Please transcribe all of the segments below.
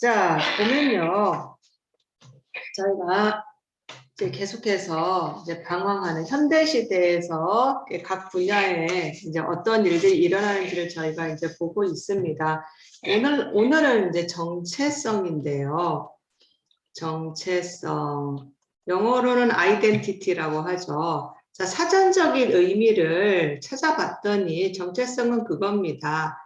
자, 보면요. 저희가 이제 계속해서 이제 방황하는 현대 시대에서 각 분야에 이제 어떤 일들이 일어나는지를 저희가 이제 보고 있습니다. 오늘은 이제 정체성인데요. 정체성. 영어로는 아이덴티티라고 하죠. 자, 사전적인 의미를 찾아봤더니 정체성은 그겁니다.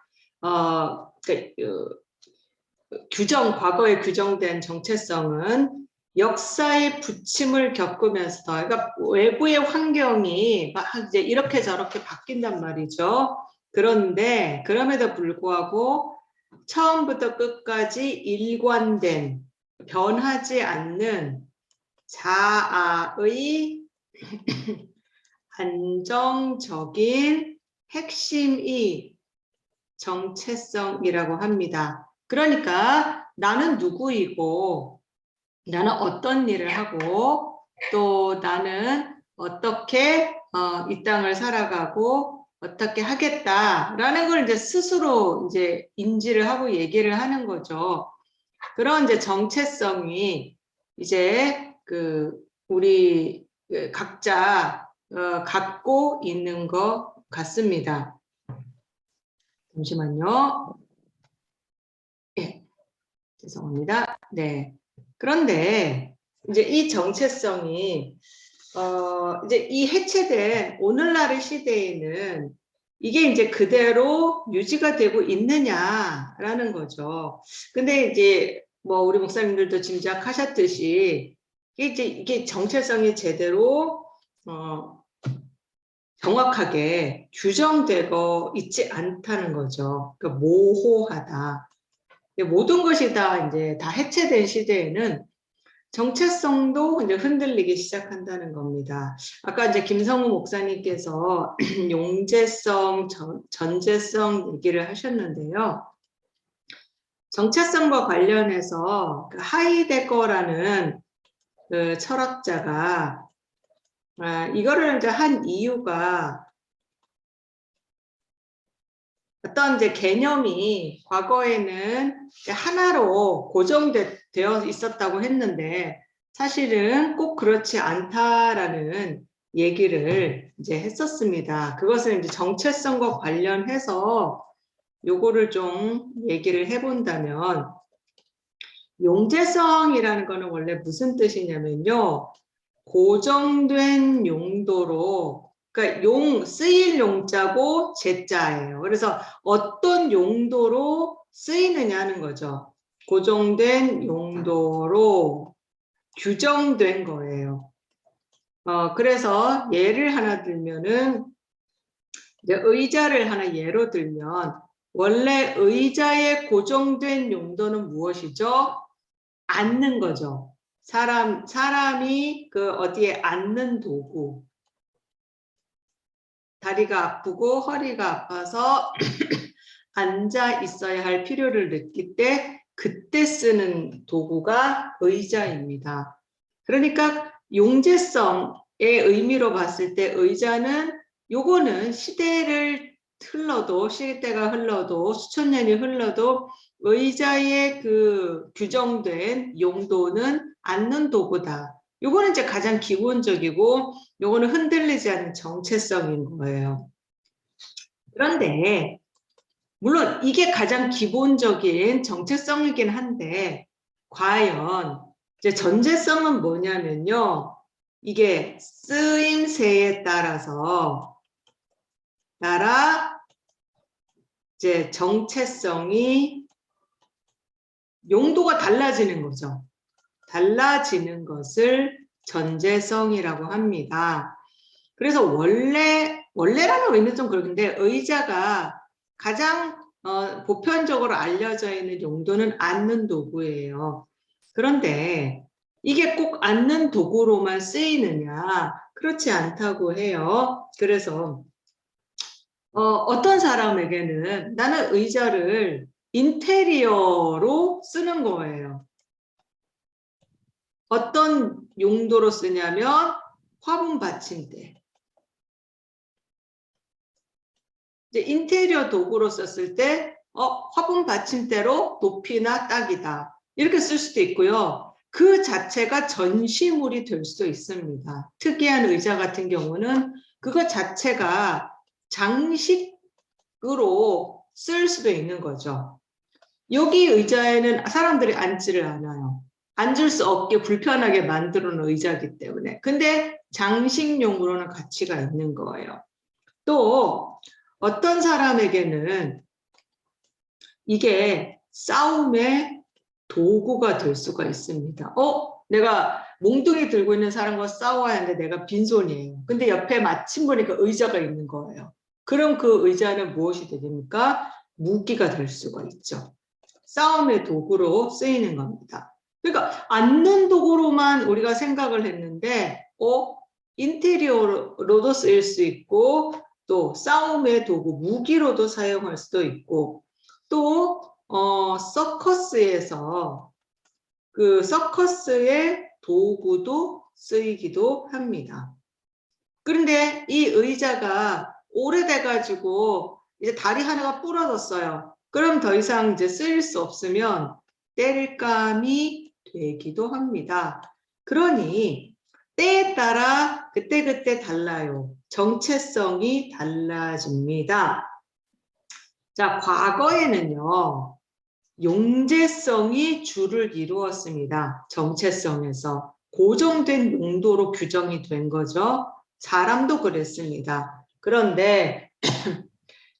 과거에 규정된 정체성은 역사의 부침을 겪으면서, 그러니까 외부의 환경이 막 이제 이렇게 저렇게 바뀐단 말이죠. 그런데 그럼에도 불구하고 처음부터 끝까지 일관된, 변하지 않는 자아의 안정적인 핵심이 정체성이라고 합니다. 그러니까 나는 누구이고, 나는 어떤 일을 하고, 또 나는 어떻게 이 땅을 살아가고 어떻게 하겠다라는 걸 이제 스스로 이제 인지를 하고 얘기를 하는 거죠. 그런 이제 정체성이 이제 우리 각자 갖고 있는 것 같습니다. 잠시만요. 네, 죄송합니다. 네. 그런데 이제 이 정체성이 이제 이 해체된 오늘날의 시대에는 이게 이제 그대로 유지가 되고 있느냐라는 거죠. 근데 이제 뭐 우리 목사님들도 짐작하셨듯이 이게 정체성이 제대로 정확하게 규정되고 있지 않다는 거죠. 그러니까 모호하다. 모든 것이 다 이제 다 해체된 시대에는 정체성도 이제 흔들리기 시작한다는 겁니다. 아까 이제 김성우 목사님께서 용제성, 전제성 얘기를 하셨는데요. 정체성과 관련해서 하이데거라는 그 철학자가 이거를 이제 한 이유가 어떤 이제 개념이 과거에는 하나로 고정되어 있었다고 했는데 사실은 꼭 그렇지 않다라는 얘기를 이제 했었습니다. 그것을 이제 정체성과 관련해서 요거를 좀 얘기를 해본다면 용제성이라는 거는 원래 무슨 뜻이냐면요. 고정된 용도로, 그러니까 쓰일 용자고 제자예요. 그래서 어떤 용도로 쓰이느냐는 거죠. 고정된 용도로 규정된 거예요. 그래서 예를 하나 들면은, 이제 의자를 하나 예로 들면, 원래 의자의 고정된 용도는 무엇이죠? 앉는 거죠. 사람이 어디에 앉는 도구. 다리가 아프고 허리가 아파서 앉아 있어야 할 필요를 느낄 때 그때 쓰는 도구가 의자입니다. 그러니까 용제성의 의미로 봤을 때 의자는 요거는 시대가 흘러도 수천 년이 흘러도 의자의 규정된 용도는 앉는 도구다. 요거는 이제 가장 기본적이고 요거는 흔들리지 않는 정체성인 거예요. 그런데 물론 이게 가장 기본적인 정체성이긴 한데 과연 이제 전제성은 뭐냐면요. 이게 쓰임새에 따라 이제 정체성이 용도가 달라지는 거죠. 달라지는 것을 전제성이라고 합니다. 그래서 원래라는 의미는 좀 그런데 의자가 가장 보편적으로 알려져 있는 용도는 앉는 도구예요. 그런데 이게 꼭 앉는 도구로만 쓰이느냐? 그렇지 않다고 해요. 그래서 어떤 사람에게는 나는 의자를 인테리어로 쓰는 거예요. 어떤 용도로 쓰냐면 화분 받침대. 이제 인테리어 도구로 썼을 때 화분 받침대로 높이나 딱이다. 이렇게 쓸 수도 있고요. 그 자체가 전시물이 될 수도 있습니다. 특이한 의자 같은 경우는 그거 자체가 장식으로 쓸 수도 있는 거죠. 여기 의자에는 사람들이 앉지를 않아요. 앉을 수 없게 불편하게 만들어 놓은 의자이기 때문에. 근데 장식용으로는 가치가 있는 거예요. 또 어떤 사람에게는 이게 싸움의 도구가 될 수가 있습니다. 내가 몽둥이 들고 있는 사람과 싸워야 하는데 내가 빈손이에요. 근데 옆에 마침 보니까 의자가 있는 거예요. 그럼 그 의자는 무엇이 됩니까? 무기가 될 수가 있죠. 싸움의 도구로 쓰이는 겁니다. 그러니까 앉는 도구로만 우리가 생각을 했는데 인테리어로도 쓰일 수 있고 또 싸움의 도구, 무기로도 사용할 수도 있고 또 서커스에서 그 서커스의 도구도 쓰이기도 합니다. 그런데 이 의자가 오래돼가지고 이제 다리 하나가 부러졌어요. 그럼 더 이상 이제 쓰일 수 없으면 땔감이 되기도 합니다. 그러니 때에 따라 그때그때 달라요. 정체성이 달라집니다. 자, 과거에는요, 용제성이 주를 이루었습니다. 정체성에서 고정된 용도로 규정이 된 거죠. 사람도 그랬습니다. 그런데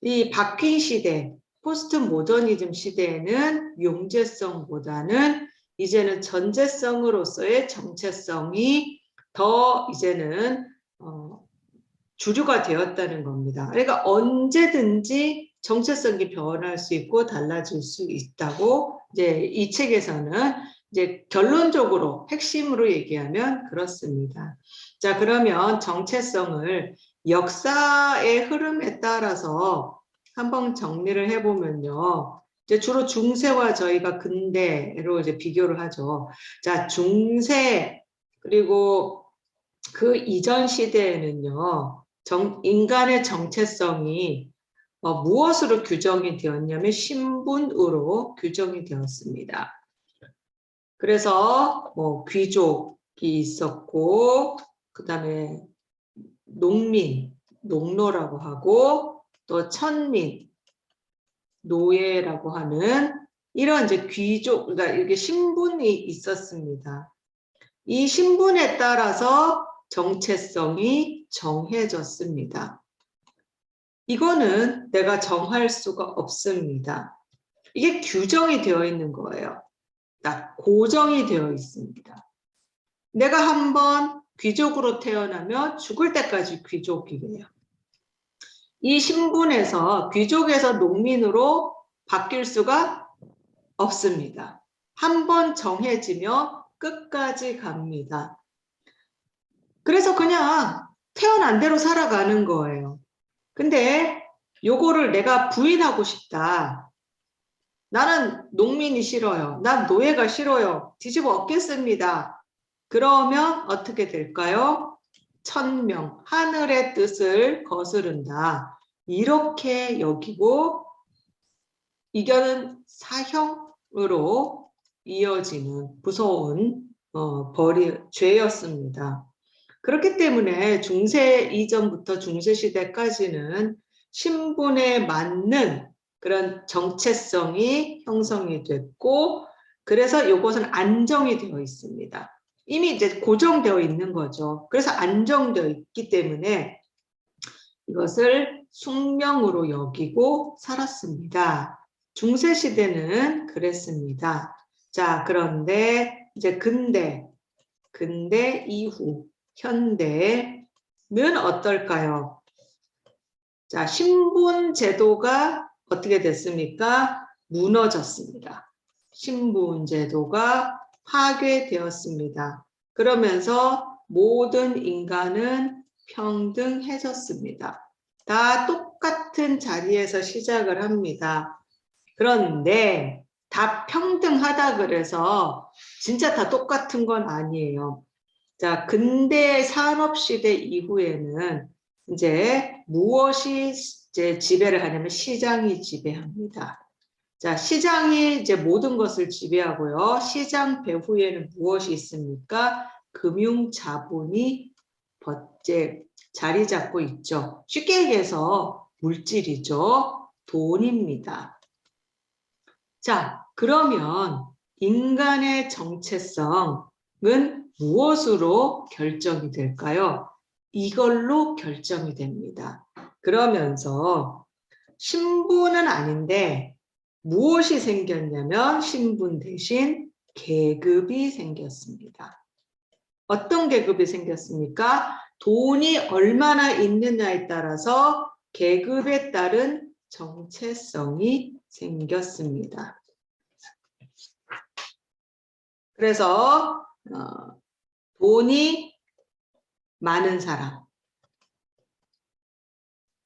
이 바뀐 시대, 포스트 모더니즘 시대에는 용제성보다는 이제는 전제성으로서의 정체성이 더 이제는 주류가 되었다는 겁니다. 그러니까 언제든지 정체성이 변할 수 있고 달라질 수 있다고 이제 이 책에서는 이제 결론적으로 핵심으로 얘기하면 그렇습니다. 자, 그러면 정체성을 역사의 흐름에 따라서 한번 정리를 해보면요. 이제 주로 중세와 저희가 근대로 이제 비교를 하죠. 자, 중세 그리고 그 이전 시대에는요. 인간의 정체성이 무엇으로 규정이 되었냐면 신분으로 규정이 되었습니다. 그래서 귀족이 있었고 그 다음에 농민, 농노라고 하고 또 천민, 노예라고 하는 이런 이제 귀족, 그러니까 이렇게 신분이 있었습니다. 이 신분에 따라서 정체성이 정해졌습니다. 이거는 내가 정할 수가 없습니다. 이게 규정이 되어 있는 거예요. 딱 고정이 되어 있습니다. 내가 한번 귀족으로 태어나면 죽을 때까지 귀족이에요. 이 신분에서 귀족에서 농민으로 바뀔 수가 없습니다. 한번 정해지면 끝까지 갑니다. 그래서 그냥 태어난 대로 살아가는 거예요. 근데 요거를 내가 부인하고 싶다. 나는 농민이 싫어요. 난 노예가 싫어요. 뒤집어 엎겠습니다. 그러면 어떻게 될까요? 천명, 하늘의 뜻을 거스른다. 이렇게 여기고 이거는 사형으로 이어지는 무서운 죄였습니다. 그렇기 때문에 중세 이전부터 중세시대까지는 신분에 맞는 그런 정체성이 형성이 됐고 그래서 이것은 안정이 되어 있습니다. 이미 이제 고정되어 있는 거죠. 그래서 안정되어 있기 때문에 이것을 숙명으로 여기고 살았습니다. 중세시대는 그랬습니다. 자, 그런데 이제 근대 이후 현대는 어떨까요? 자, 신분 제도가 어떻게 됐습니까? 무너졌습니다. 신분 제도가 파괴되었습니다. 그러면서 모든 인간은 평등해졌습니다. 다 똑같은 자리에서 시작을 합니다. 그런데 다 평등하다 그래서 진짜 다 똑같은 건 아니에요. 자, 근대 산업시대 이후에는 이제 무엇이 이제 지배를 하냐면 시장이 지배합니다. 자, 시장이 이제 모든 것을 지배하고요. 시장 배후에는 무엇이 있습니까? 금융 자본이 이제 자리 잡고 있죠. 쉽게 얘기해서 물질이죠. 돈입니다. 자, 그러면 인간의 정체성은 무엇으로 결정이 될까요? 이걸로 결정이 됩니다. 그러면서 신분은 아닌데 무엇이 생겼냐면 신분 대신 계급이 생겼습니다. 어떤 계급이 생겼습니까? 돈이 얼마나 있느냐에 따라서 계급에 따른 정체성이 생겼습니다. 그래서 돈이 많은 사람,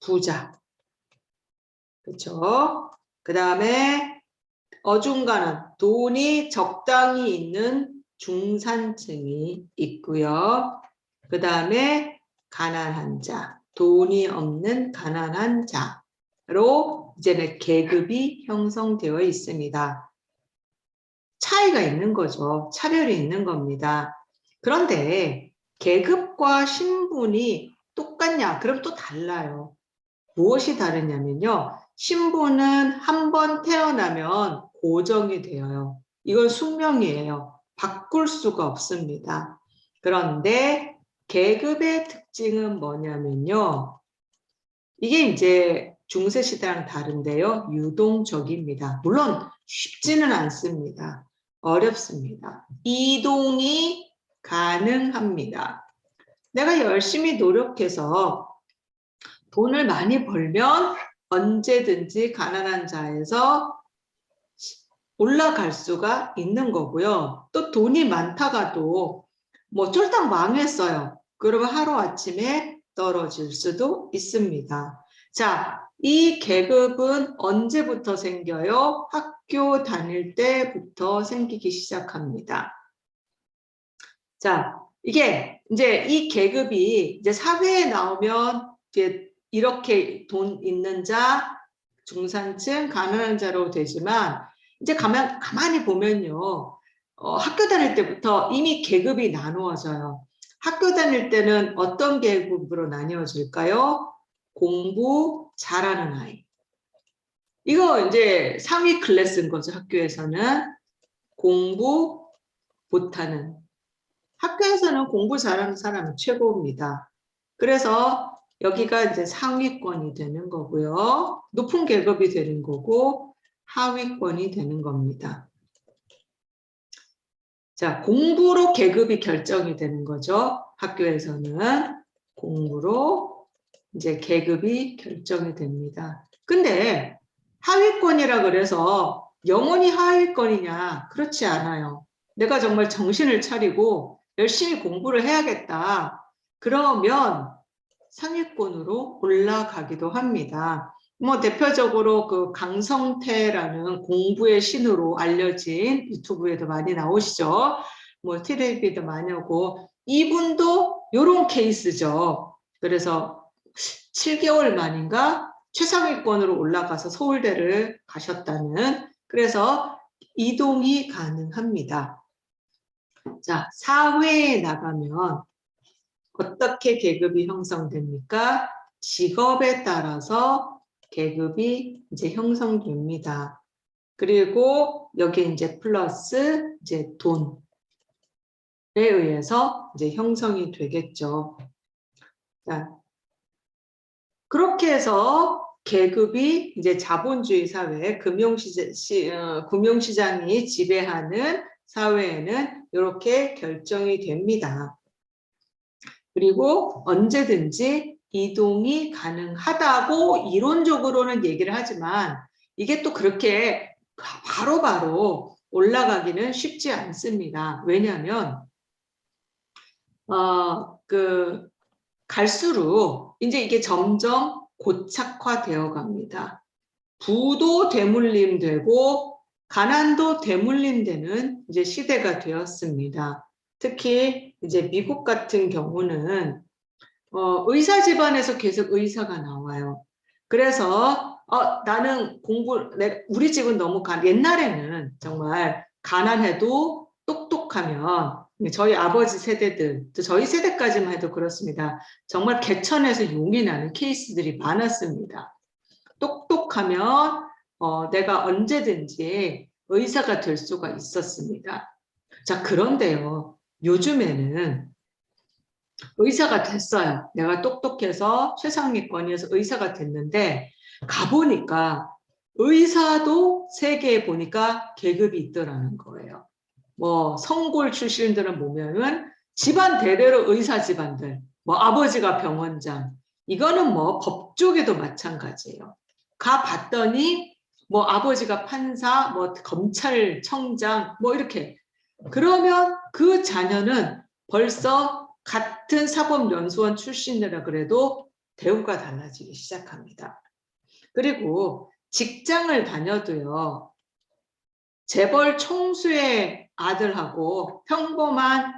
부자, 그렇죠? 그 다음에 어중간한 돈이 적당히 있는 중산층이 있고요. 그 다음에 가난한 자, 돈이 없는 가난한 자로 이제는 계급이 형성되어 있습니다. 차이가 있는 거죠. 차별이 있는 겁니다. 그런데 계급과 신분이 똑같냐? 그럼 또 달라요. 무엇이 다르냐면요. 신분은 한 번 태어나면 고정이 되어요. 이건 숙명이에요. 바꿀 수가 없습니다. 그런데 계급의 특징은 뭐냐면요. 이게 이제 중세시대랑 다른데요. 유동적입니다. 물론 쉽지는 않습니다. 어렵습니다. 이동이 가능합니다. 내가 열심히 노력해서 돈을 많이 벌면 언제든지 가난한 자에서 올라갈 수가 있는 거고요. 또 돈이 많다가도 뭐 쫄딱 망했어요. 그러면 하루아침에 떨어질 수도 있습니다. 자, 이 계급은 언제부터 생겨요? 학교 다닐 때부터 생기기 시작합니다. 자, 이게 이제 이 계급이 이제 사회에 나오면 이제 이렇게 돈 있는 자, 중산층, 가난한 자로 되지만 이제 가만히 보면요. 학교 다닐 때부터 이미 계급이 나누어져요. 학교 다닐 때는 어떤 계급으로 나뉘어질까요? 공부 잘하는 아이. 이거 이제 상위 클래스인 거죠, 학교에서는. 공부 못하는. 학교에서는 공부 잘하는 사람이 최고입니다. 그래서 여기가 이제 상위권이 되는 거고요. 높은 계급이 되는 거고 하위권이 되는 겁니다. 자, 공부로 계급이 결정이 되는 거죠. 학교에서는 공부로 이제 계급이 결정이 됩니다. 근데 하위권이라 그래서 영원히 하위권이냐? 그렇지 않아요. 내가 정말 정신을 차리고 열심히 공부를 해야겠다. 그러면 상위권으로 올라가기도 합니다. 뭐 대표적으로 그 강성태라는 공부의 신으로 알려진 유튜브에도 많이 나오시죠. 뭐 텔레비도 많이 오고 이분도 이런 케이스죠. 그래서 7개월 만인가 최상위권으로 올라가서 서울대를 가셨다는 그래서 이동이 가능합니다. 자, 사회에 나가면 어떻게 계급이 형성됩니까? 직업에 따라서 계급이 이제 형성됩니다. 그리고 여기 이제 플러스 이제 돈에 의해서 이제 형성이 되겠죠. 자, 그렇게 해서 계급이 이제 자본주의 사회, 금융시장이 지배하는 사회에는 이렇게 결정이 됩니다. 그리고 언제든지 이동이 가능하다고 이론적으로는 얘기를 하지만 이게 또 그렇게 바로바로 올라가기는 쉽지 않습니다. 왜냐하면 갈수록 이제 이게 점점 고착화되어 갑니다. 부도 대물림되고 가난도 대물림되는 이제 시대가 되었습니다. 특히 이제 미국 같은 경우는 의사 집안에서 계속 의사가 나와요. 그래서 나는 우리 집은 너무 옛날에는 정말 가난해도 똑똑하면, 저희 아버지 세대들, 저희 세대까지만 해도 그렇습니다. 정말 개천에서 용이 나는 케이스들이 많았습니다. 똑똑하면 내가 언제든지 의사가 될 수가 있었습니다. 자, 그런데요, 요즘에는 의사가 됐어요. 내가 똑똑해서 최상위권에서 의사가 됐는데 가보니까 의사도 세계에 보니까 계급이 있더라는 거예요. 뭐 성골 출신들은 보면은 집안 대대로 의사 집안들, 뭐 아버지가 병원장, 이거는 뭐 법조계도 마찬가지예요. 가 봤더니 뭐 아버지가 판사, 뭐 검찰청장, 뭐 이렇게. 그러면 그 자녀는 벌써 같은 사법연수원 출신이라 그래도 대우가 달라지기 시작합니다. 그리고 직장을 다녀도요, 재벌 총수의 아들하고 평범한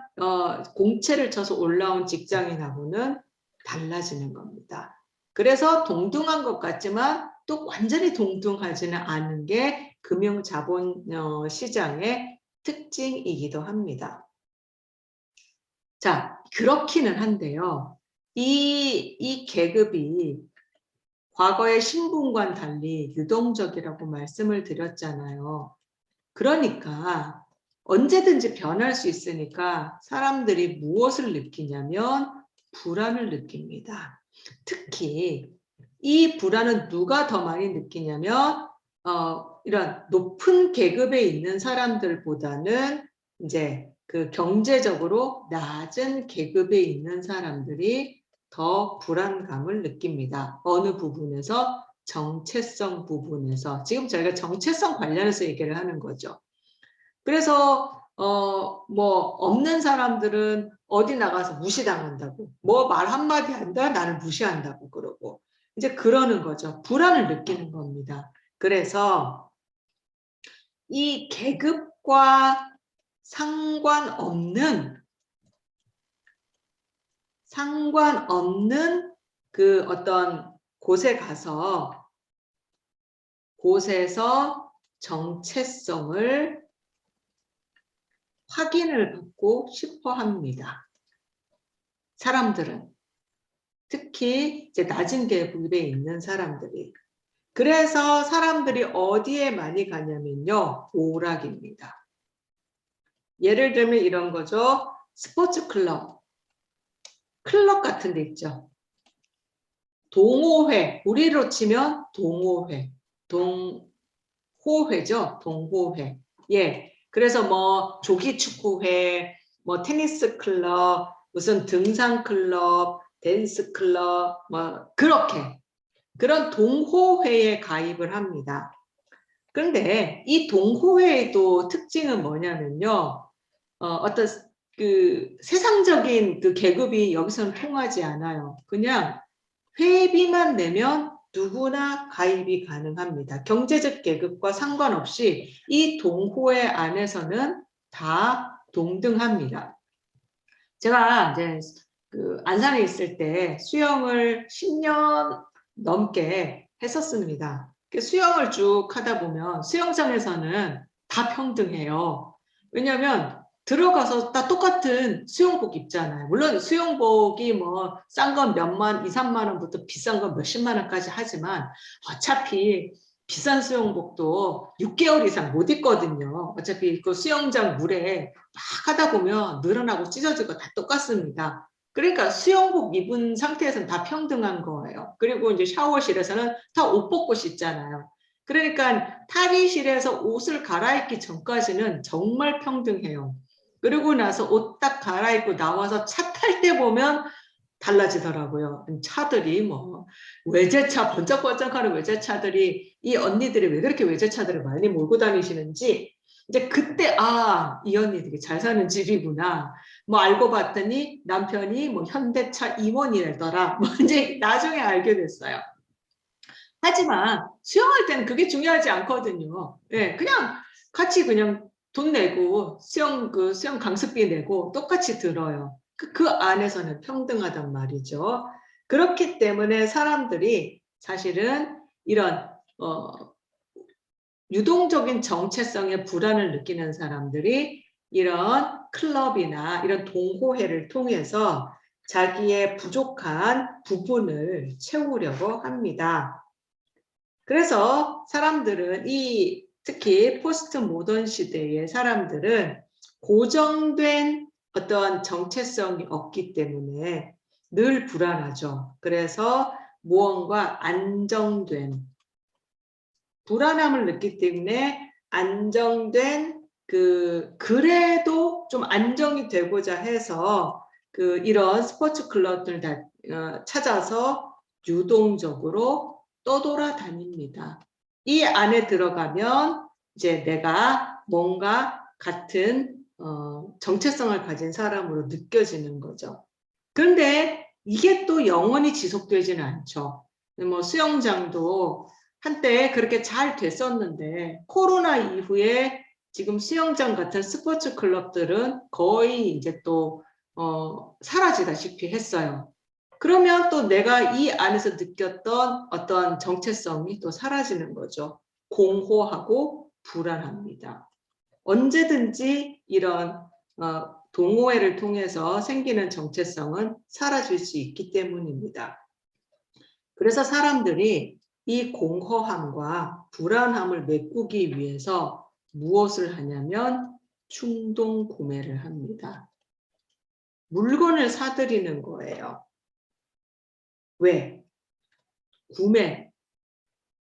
공채를 쳐서 올라온 직장인하고는 달라지는 겁니다. 그래서 동등한 것 같지만 또 완전히 동등하지는 않은 게 금융자본 시장의 특징이기도 합니다. 자, 그렇기는 한데요. 이 계급이 과거의 신분과는 달리 유동적이라고 말씀을 드렸잖아요. 그러니까 언제든지 변할 수 있으니까 사람들이 무엇을 느끼냐면 불안을 느낍니다. 특히 이 불안은 누가 더 많이 느끼냐면 이런 높은 계급에 있는 사람들보다는 이제 그 경제적으로 낮은 계급에 있는 사람들이 더 불안감을 느낍니다. 어느 부분에서? 정체성 부분에서. 지금 저희가 정체성 관련해서 얘기를 하는 거죠. 그래서 뭐 없는 사람들은 어디 나가서 무시당한다고, 뭐 말 한마디 한다 나를 무시한다고 그러고 이제 그러는 거죠. 불안을 느끼는 겁니다. 그래서 이 계급과 상관없는 그 어떤 곳에서 정체성을 확인을 받고 싶어 합니다. 사람들은. 특히 이제 낮은 계급에 있는 사람들이. 그래서 사람들이 어디에 많이 가냐면요, 오락입니다. 예를 들면 이런 거죠. 스포츠 클럽 같은 데 있죠. 동호회, 우리로 치면 동호회, 동호회죠. 동호회. 예. 그래서 뭐 조기 축구회, 뭐 테니스 클럽, 무슨 등산 클럽, 댄스 클럽, 뭐 그렇게 그런 동호회에 가입을 합니다. 그런데 이 동호회의 특징은 뭐냐면요. 어떤 그 세상적인 그 계급이 여기서는 통하지 않아요. 그냥 회비만 내면 누구나 가입이 가능합니다. 경제적 계급과 상관없이 이 동호회 안에서는 다 동등합니다. 제가 이제 그 안산에 있을 때 수영을 10년 넘게 했었습니다. 수영을 쭉 하다 보면 수영장에서는 다 평등해요. 왜냐하면 들어가서 다 똑같은 수영복 입잖아요. 물론 수영복이 뭐 싼 건 몇만, 2, 3만 원부터 비싼 건 몇십만 원까지 하지만 어차피 비싼 수영복도 6개월 이상 못 입거든요. 어차피 그 수영장 물에 막 하다 보면 늘어나고 찢어지고 다 똑같습니다. 그러니까 수영복 입은 상태에서는 다 평등한 거예요. 그리고 이제 샤워실에서는 다 옷 벗고 씻잖아요. 그러니까 탈의실에서 옷을 갈아입기 전까지는 정말 평등해요. 그리고 나서 옷 딱 갈아입고 나와서 차 탈 때 보면 달라지더라고요. 차들이 뭐 외제차 번쩍번쩍하는 외제차들이 이 언니들이 왜 그렇게 외제차들을 많이 몰고 다니시는지 이제 그때 이 언니 되게 잘 사는 집이구나. 뭐 알고 봤더니 남편이 뭐 현대차 임원이더라. 뭐 이제 나중에 알게 됐어요. 하지만 수영할 때는 그게 중요하지 않거든요. 예, 그냥 같이 그냥 돈 내고 수영 강습비 내고 똑같이 들어요. 그 안에서는 평등하단 말이죠. 그렇기 때문에 사람들이 사실은 이런 유동적인 정체성에 불안을 느끼는 사람들이 이런 클럽이나 이런 동호회를 통해서 자기의 부족한 부분을 채우려고 합니다. 그래서 사람들은 특히 포스트 모던 시대의 사람들은 고정된 어떤 정체성이 없기 때문에 늘 불안하죠. 그래서 무언가 안정된 불안함을 느끼기 때문에 안정된 그래도 좀 안정이 되고자 해서 이런 스포츠 클럽들 찾아서 유동적으로 떠돌아다닙니다. 이 안에 들어가면 이제 내가 뭔가 같은 정체성을 가진 사람으로 느껴지는 거죠. 그런데 이게 또 영원히 지속되지는 않죠. 뭐 수영장도 한때 그렇게 잘 됐었는데 코로나 이후에 지금 수영장 같은 스포츠 클럽들은 거의 이제 또 사라지다시피 했어요. 그러면 또 내가 이 안에서 느꼈던 어떤 정체성이 또 사라지는 거죠. 공허하고 불안합니다. 언제든지 이런 동호회를 통해서 생기는 정체성은 사라질 수 있기 때문입니다. 그래서 사람들이 이 공허함과 불안함을 메꾸기 위해서 무엇을 하냐면 충동 구매를 합니다. 물건을 사들이는 거예요. 왜? 구매.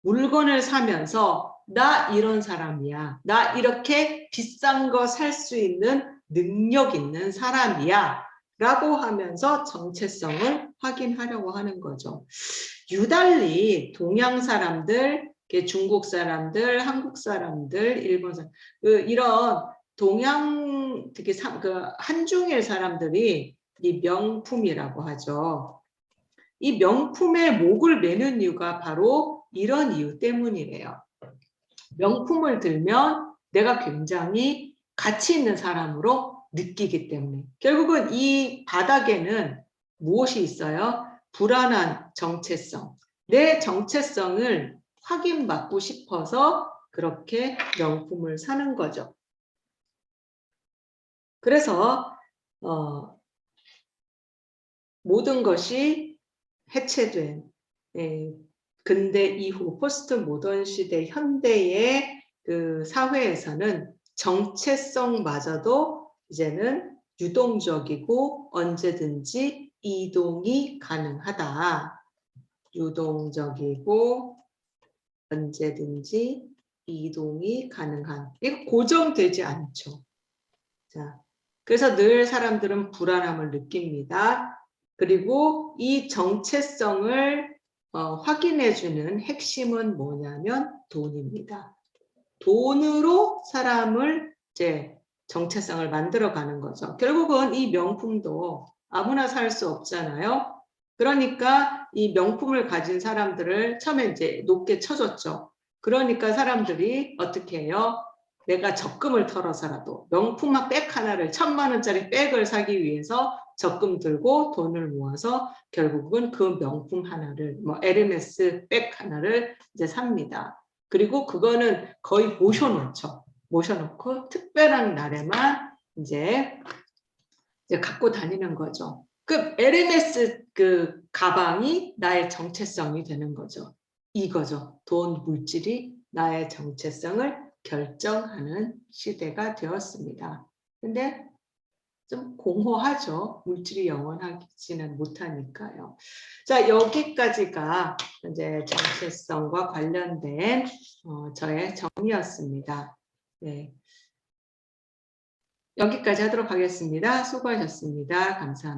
물건을 사면서 나 이런 사람이야. 나 이렇게 비싼 거 살 수 있는 능력 있는 사람이야. 라고 하면서 정체성을 확인하려고 하는 거죠. 유달리 동양 사람들, 중국 사람들, 한국 사람들, 일본 사람들, 이런 동양, 특히 한중일 사람들이 이 명품이라고 하죠. 이 명품에 목을 매는 이유가 바로 이런 이유 때문이래요. 명품을 들면 내가 굉장히 가치 있는 사람으로 느끼기 때문에. 결국은 이 바닥에는 무엇이 있어요? 불안한 정체성. 내 정체성을 확인받고 싶어서 그렇게 명품을 사는 거죠. 그래서 모든 것이 해체된 근대 이후 포스트 모던 시대 현대의 사회에서는 정체성마저도 이제는 유동적이고 언제든지 이동이 가능하다. 유동적이고 언제든지 이동이 가능한. 이거 고정되지 않죠. 자, 그래서 늘 사람들은 불안함을 느낍니다. 그리고 이 정체성을 확인해주는 핵심은 뭐냐면 돈입니다. 돈으로 사람을 이제 정체성을 만들어가는 거죠. 결국은 이 명품도 아무나 살 수 없잖아요. 그러니까 이 명품을 가진 사람들을 처음에 이제 높게 쳐줬죠. 그러니까 사람들이 어떻게 해요? 내가 적금을 털어서라도 명품 백 하나를 1,000만 원짜리 백을 사기 위해서 적금 들고 돈을 모아서 결국은 그 명품 하나를 뭐 에르메스 백 하나를 이제 삽니다. 그리고 그거는 거의 모셔놓죠. 모셔놓고 특별한 날에만 이제 갖고 다니는 거죠. 그 에르메스 가방이 나의 정체성이 되는 거죠. 이거죠. 돈 물질이 나의 정체성을 결정하는 시대가 되었습니다. 근데 좀 공허하죠. 물질이 영원하지는 못하니까요. 자, 여기까지가 이제 정체성과 관련된 저의 정리였습니다. 네. 여기까지 하도록 하겠습니다. 수고하셨습니다. 감사합니다.